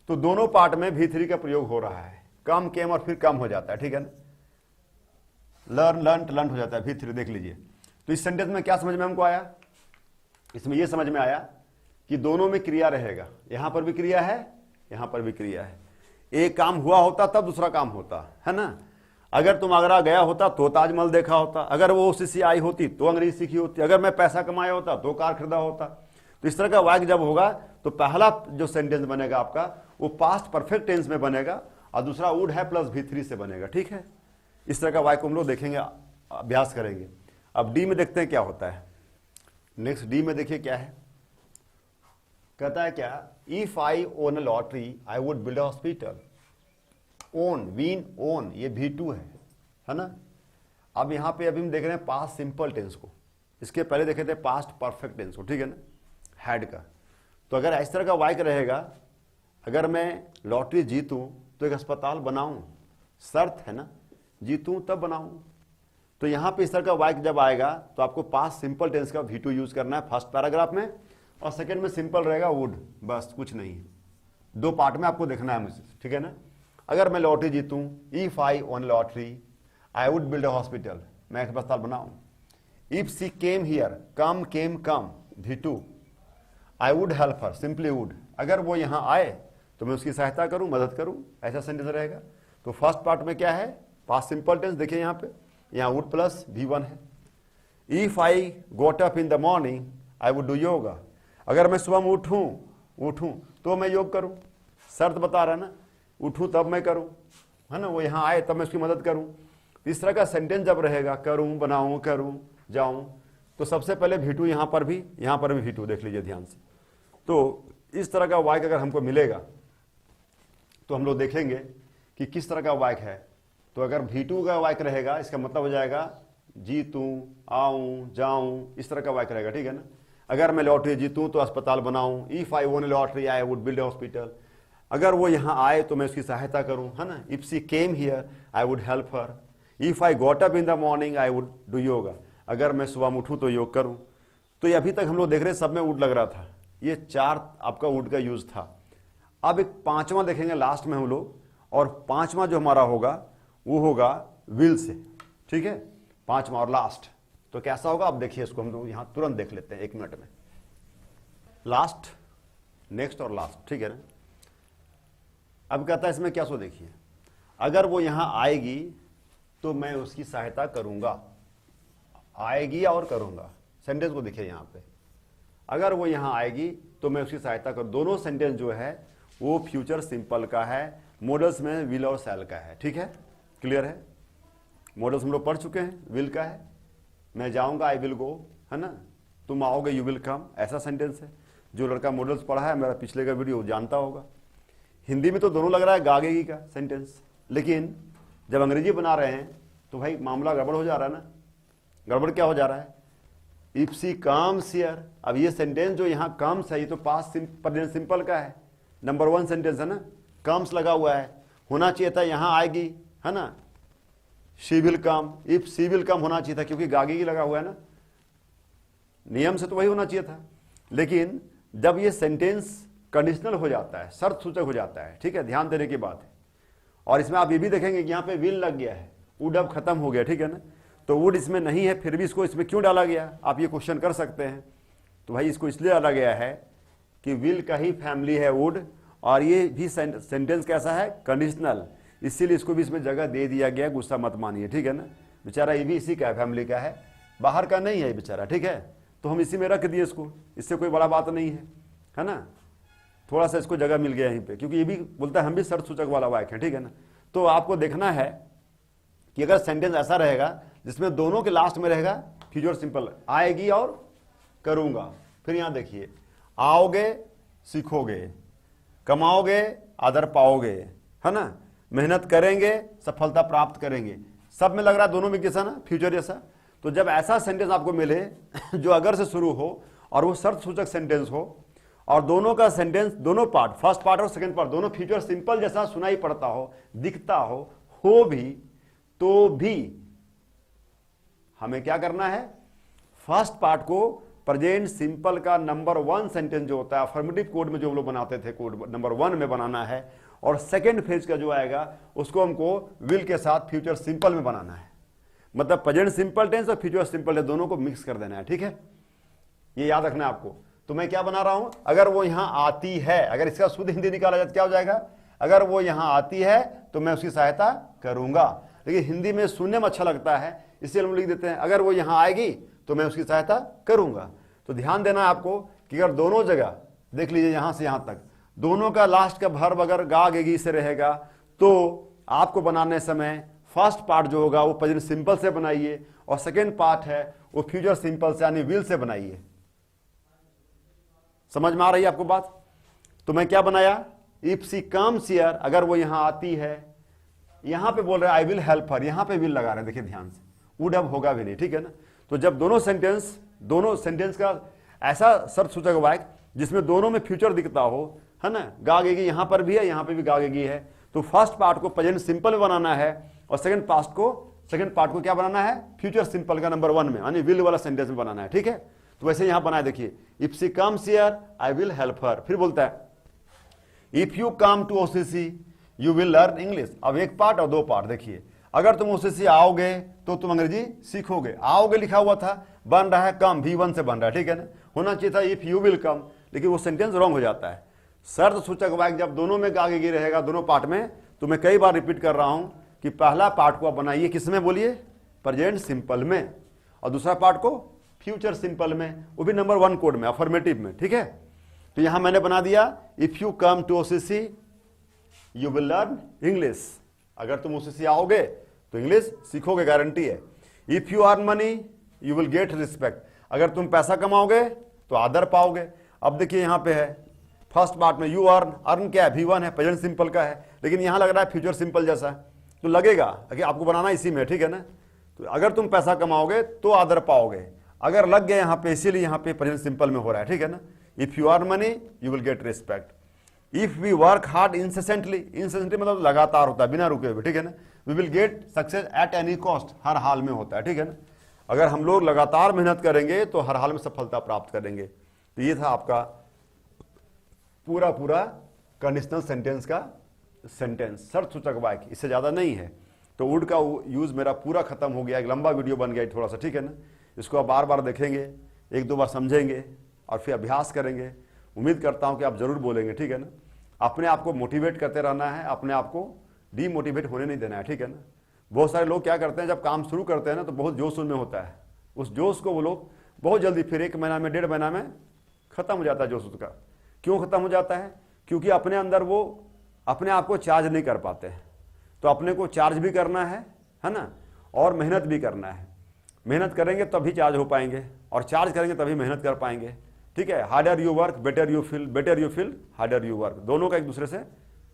तो दोनों पार्ट में V3 का प्रयोग हो रहा है, कम केम और फिर कम हो जाता है, ठीक है ना। लर्न लर्न हो जाता है V3, देख लीजिए। तो इस सेंटेंस में क्या समझ में हमको आया, इसमें यह समझ में आया कि दोनों में क्रिया रहेगा, यहां पर भी क्रिया है, यहां पर भी क्रिया है। एक काम हुआ होता तब दूसरा काम होता है ना। अगर तुम आगरा गया होता तो ताजमहल देखा होता, अगर वो ओसीसी आई होती तो अंग्रेजी सीखी होती, अगर मैं पैसा कमाया होता तो कार खरीदा होता। तो इस तरह का वाक्य जब होगा तो पहला जो सेंटेंस बनेगा आपका वो पास्ट परफेक्ट टेंस में बनेगा और दूसरा वुड है प्लस V3 से बनेगा। ठीक है, इस तरह का वाक्य हम लोग देखेंगे, अभ्यास करेंगे। अब डी में देखते हैं क्या होता है। नेक्स्ट डी में देखिए क्या है, कहता है क्या, if I won a lottery I would build a hospital. Won, win, won, ये V2 है ना। अब यहां पे अभी हम देख रहे हैं पास्ट सिंपल टेंस को, इसके पहले देखे थे पास्ट परफेक्ट टेंस को, ठीक है ना, हैड का। तो अगर इस तरह का वाक्य रहेगा, अगर मैं लॉटरी जीतूं तो एक अस्पताल बनाऊं, शर्त है ना, जीतूं तब बनाऊं। तो यहां पे इस तरह का वाक्य जब आएगा तो आपको पास्ट सिंपल टेंस का V2 यूज करना है फर्स्ट पैराग्राफ में, और सेकंड में सिंपल रहेगा वुड, बस कुछ नहीं है। दो पार्ट में आपको देखना है मुझे, ठीक है ना। अगर मैं लॉटरी जीतूं, if I won lottery I would build a hospital, मैं एक अस्पताल बनाऊं। If she came here, come came come, V2, I would help her, simply would, अगर वो यहां आए तो मैं उसकी सहायता करूं, मदद करूं, ऐसा सेंटेंस रहेगा। तो फर्स्ट पार्ट में क्या है, पास्ट सिंपल टेंस, देखिए यहां पे, यहां वुड प्लस V1 है। If I goat up in the morning I would do yoga, अगर मैं सुबह में उठूं तो मैं योग करूं, शर्त बता रहा है ना, उठूं तब मैं करूं, है ना, वो यहां आए तब मैं उसकी मदद करूं। इस तरह का सेंटेंस जब रहेगा, करूं, बनाऊं, करूं, जाऊं, तो सबसे पहले V2 यहां पर भी V2, देख लीजिए ध्यान से। तो इस तरह का वाक्य अगर हमको मिलेगा तो हम लोग देखेंगे कि किस तरह का वाक्य है। तो अगर V2 का वाक्य रहेगा, इसका मतलब हो जाएगा जीतूं, आऊं, जाऊं, इस तरह का वाक्य रहेगा, ठीक है ना। अगर मैं लॉटरी जीतूं तो अस्पताल बनाऊं, इफ आई वोन lottery I would build hospital, अगर वो यहां आए तो मैं उसकी सहायता करूं, है ना। If she came here I would help her, if I got up in the morning I would do yoga, अगर मैं सुबह में उठूं तो योग करूं। तो ये अभी तक हम लोग देख रहे हैं सब में वुड लग रहा था, ये 4 आपका वुड का यूज था। अब एक पांचवा देखेंगे लास्ट में हम लोग, और पांचवा जो हमारा होगा वो होगा विल से, ठीक है, पांचवा और लास्ट। तो कैसा होगा आप देखिए, इसको हम लोग यहां तुरंत देख लेते हैं 1 मिनट में। लास्ट, नेक्स्ट और लास्ट, ठीक है ना। अब कहता है इसमें क्या, सो देखिए, अगर वो यहां आएगी तो मैं उसकी सहायता करूंगा, आएगी और करूंगा, सेंटेंस को देखिए यहां पे, अगर वो यहां आएगी तो मैं उसकी सहायता करूं। दोनों सेंटेंस जो है वो फ्यूचर सिंपल का है, मॉडल्स में विल और शैल का है, ठीक है, क्लियर है। मॉडल्स हम लोग पढ़ चुके हैं, विल का है, मैं जाऊंगा आई विल गो, है ना, तुम आओगे यू विल कम, ऐसा सेंटेंस है। जो लड़का मॉडल्स पढ़ा है, मेरा पिछले का वीडियो जानता होगा। हिंदी में तो दोनों लग रहा है गागेगी का सेंटेंस, लेकिन जब अंग्रेजी बना रहे हैं तो भाई मामला गड़बड़ हो जा रहा है ना। गड़बड़ क्या हो जा रहा है, इफ सी कम्स हियर, अब ये सेंटेंस जो यहाँ कम्स है ये तो पास्ट प्रेजेंट सिंपल का है, नंबर 1 सेंटेंस है ना, कम्स लगा हुआ है, होना चाहिए था यहां आएगी, है ना, she will come, if she will come होना चाहिए था, क्योंकि गागेगी लगा हुआ है ना, नियम से तो वही होना चाहिए था। लेकिन जब ये सेंटेंस कंडीशनल हो जाता है, शर्त सूचक हो जाता है, ठीक है, ध्यान देने की बात है। और इसमें आप ये भी देखेंगे कि यहाँ पे विल लग गया है, वुड अब खत्म हो गया, ठीक है ना। तो वुड इसमें नहीं है, फिर भी इसको इसमें क्यों डाला गया, आप ये क्वेश्चन कर सकते हैं। तो भाई इसको इसलिए डाला गया है कि विल का ही फैमिली है वुड, और ये भी सेंटेंस कैसा है, कंडीशनल, इसीलिए इसको भी इसमें जगह दे दिया गया, गुस्सा मत मानिए, ठीक है ना। बेचारा ये भी इसी का फैमिली का है, बाहर का नहीं है बेचारा, ठीक है। तो हम इसी में रख दिए इसको, इससे कोई बड़ा बात नहीं है ना। थोड़ा सा इसको जगह मिल गया यहीं पे, क्योंकि ये भी बोलता है हम भी शर्त सूचक वाला वाक्य है, ठीक है ना। तो आपको देखना है कि अगर सेंटेंस ऐसा रहेगा जिसमें दोनों के लास्ट में रहेगा फ्यूचर सिंपल, आएगी और करूंगा। फिर यहां देखिए, आओगे सीखोगे, कमाओगे आदर पाओगे, है ना, मेहनत करेंगे सफलता प्राप्त करेंगे, सब में लग रहा है दोनों में कैसा ना, फ्यूचर जैसा। तो जब ऐसा सेंटेंस आपको मिले जो अगर से शुरू हो और वो शर्त सूचक सेंटेंस हो, और दोनों का सेंटेंस, दोनों पार्ट, फर्स्ट पार्ट और सेकंड पार्ट, दोनों फ्यूचर सिंपल जैसा सुनाई पड़ता हो, दिखता हो भी, तो भी हमें क्या करना है, फर्स्ट पार्ट को प्रेजेंट सिंपल का नंबर 1 सेंटेंस जो होता है अफर्मेटिव कोड में जो हम लोग बनाते थे, कोड नंबर 1 में बनाना है, और सेकंड फेज का जो आएगा उसको हमको विल के साथ फ्यूचर सिंपल में बनाना है। मतलब प्रेजेंट सिंपल टेंस और फ्यूचर सिंपल टेंस दोनों को मिक्स कर देना है, ठीक है, ये याद रखना है आपको। तो मैं क्या बना रहा हूं, अगर वो यहां आती है, अगर इसका शुद्ध हिंदी निकाला जाए तो क्या हो जाएगा, अगर वो यहां आती है तो मैं उसकी सहायता करूंगा। लेकिन हिंदी में सुनने में अच्छा लगता है, इसलिए हम लिख देते हैं अगर वो यहां आएगी तो मैं उसकी सहायता करूंगा। तो ध्यान देना है आपको कि अगर दोनों जगह देख लीजिए यहां से यहां तक दोनों का लास्ट का वर्ब अगर गा गेगी से रहेगा तो आपको बनाने समय फर्स्ट पार्ट जो होगा वो प्रेजेंट सिंपल से बनाइए और सेकेंड पार्ट है वो फ्यूचर सिंपल से यानी विल से बनाइए। समझ में आ रही है आपको बात? तो मैं क्या बनाया, इफ सी कम्स हियर, अगर वो यहां आती है, यहां पे बोल रहे आई विल हेल्प हर, यहां पे विल लगा रहे, देखिए ध्यान से, वुड अब होगा भी नहीं, ठीक है ना। तो जब दोनों सेंटेंस का ऐसा शर्त सूचक वाक्य जिसमें दोनों में फ्यूचर दिखता हो, है ना, गागेगी यहां पर भी है यहां पे भी गागेगी है, तो फर्स्ट पार्ट को प्रेजेंट सिंपल में बनाना है और सेकंड पार्ट को क्या बनाना है, फ्यूचर सिंपल का नंबर 1 में यानी विल वाला सेंटेंस में बनाना है, ठीक है। तो वैसे यहां बनाए देखिए, if she comes here I will help her, फिर बोलता है if you come to OCC you will learn English. अब एक पार्ट और दो पार्ट देखिए, अगर तुम ओसीसी आओगे तो तुम अंग्रेजी सीखोगे, आओगे लिखा हुआ था, बन रहा है कम, V1 से बन रहा है, ठीक है ना, होना चाहिए था इफ यू विल कम, लेकिन वो सेंटेंस रॉन्ग हो जाता है। शर्त सूचक वाक्य जब दोनों में आगे रहेगा, दोनों पार्ट में, तो मैं कई बार रिपीट कर रहा हूं कि पहला पार्ट को आप बनाइए किसमें, बोलिए, प्रेजेंट सिंपल में, और दूसरा पार्ट को फ्यूचर सिंपल में, वो भी नंबर 1 कोड में, अफर्मेटिव में, ठीक है। तो यहां मैंने बना दिया if you come to OCC you will learn English, अगर तुम ओसीसी आओगे तो इंग्लिश सीखोगे, गारंटी है। If you earn money you will get respect, अगर तुम पैसा कमाओगे तो आदर पाओगे। अब देखिए यहां पे है फर्स्ट पार्ट में यू अर्न क्या है, V1 है, प्रेजेंट सिंपल का है, लेकिन यहां लग रहा है फ्यूचर सिंपल जैसा, तो लगेगा कि आपको बनाना इसी में, ठीक है ना। तो अगर तुम पैसा कमाओगे तो आदर पाओगे, अगर लग गया यहां पे, इसीलिए यहां पे प्रेजेंट सिंपल में हो रहा है, ठीक है ना। If you earn money you will get respect, if we work hard incessantly मतलब लगातार होता है बिना रुके हुए, ठीक है ना, we will get success at any cost, हर हाल में होता है, ठीक है ना। अगर हम लोग लगातार मेहनत करेंगे तो हर हाल में सफलता प्राप्त करेंगे। तो ये था आपका पूरा कंडीशनल सेंटेंस का सेंटेंस, शर्त सूचक वाक्य, इससे ज्यादा नहीं है। तो वुड का यूज मेरा पूरा खत्म हो गया, एक लंबा वीडियो बन गया थोड़ा सा, ठीक है ना। इसको आप बार बार देखेंगे, 1-2 बार समझेंगे और फिर अभ्यास करेंगे। उम्मीद करता हूं कि आप जरूर बोलेंगे, ठीक है ना। अपने आप को मोटिवेट करते रहना है, अपने आप को डीमोटिवेट होने नहीं देना है, ठीक है ना। बहुत सारे लोग क्या करते हैं, जब काम शुरू करते हैं ना तो बहुत जोश उनमें होता है, उस जोश को वो लोग बहुत जल्दी फिर 1 महीना में 1.5 महीना में खत्म हो जाता है जोश उसका। क्यों खत्म हो जाता है? क्योंकि अपने अंदर वो अपने आप को चार्ज नहीं कर पाते हैं। तो अपने को चार्ज भी करना है ना, और मेहनत भी करना है। मेहनत करेंगे तभी चार्ज हो पाएंगे, और चार्ज करेंगे तभी मेहनत कर पाएंगे, ठीक है। Harder you work better you feel harder you work, दोनों का एक दूसरे से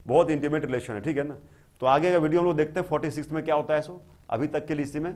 बहुत इंटीमेट रिलेशन है, ठीक है ना। तो आगे का वीडियो हम लोग देखते हैं 46 में क्या होता है। सो अभी तक के लिए इसी में